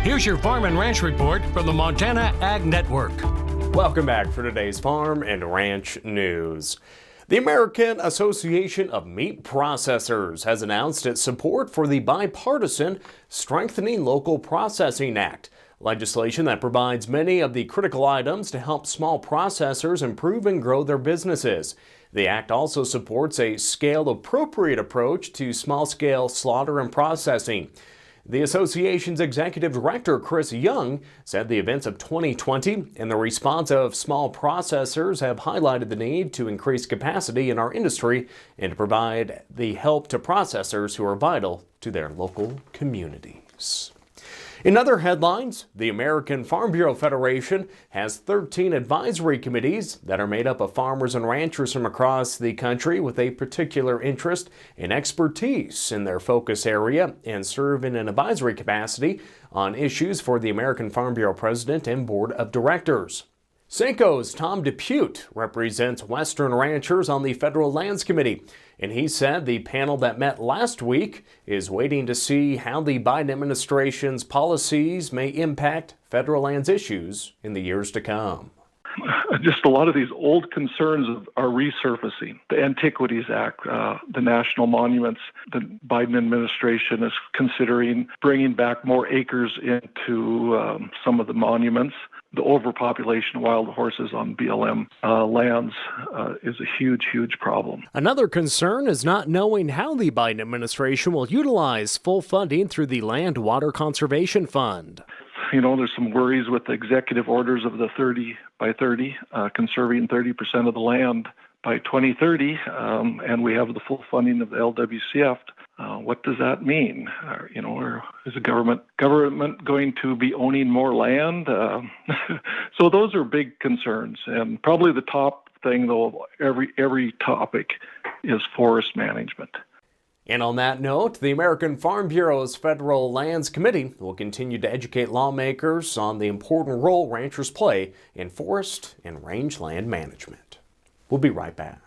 Here's your Farm and Ranch Report from the Montana Ag Network. Welcome back for today's Farm and Ranch News. The American Association of Meat Processors has announced its support for the bipartisan Strengthening Local Processing Act, legislation that provides many of the critical items to help small processors improve and grow their businesses. The act also supports a scale-appropriate approach to small-scale slaughter and processing. The association's executive director, Chris Young, said the events of 2020 and the response of small processors have highlighted the need to increase capacity in our industry and to provide the help to processors who are vital to their local communities. In other headlines, the American Farm Bureau Federation has 13 advisory committees that are made up of farmers and ranchers from across the country with a particular interest and expertise in their focus area and serve in an advisory capacity on issues for the American Farm Bureau President and Board of Directors. Senco's Tom Depute represents Western ranchers on the Federal Lands Committee, and he said the panel that met last week is waiting to see how the Biden administration's policies may impact federal lands issues in the years to come. Just a lot of these old concerns are resurfacing. The Antiquities Act, the national monuments, the Biden administration is considering bringing back more acres into some of the monuments. The overpopulation of wild horses on BLM lands is a huge, huge problem. Another concern is not knowing how the Biden administration will utilize full funding through the Land Water Conservation Fund. You know, there's some worries with the executive orders of the 30 by 30, conserving 30% of the land by 2030, and we have the full funding of the LWCF. What does that mean? Is the government going to be owning more land? So those are big concerns, and probably the top thing, though, of every topic is forest management. And on that note, the American Farm Bureau's Federal Lands Committee will continue to educate lawmakers on the important role ranchers play in forest and rangeland management. We'll be right back.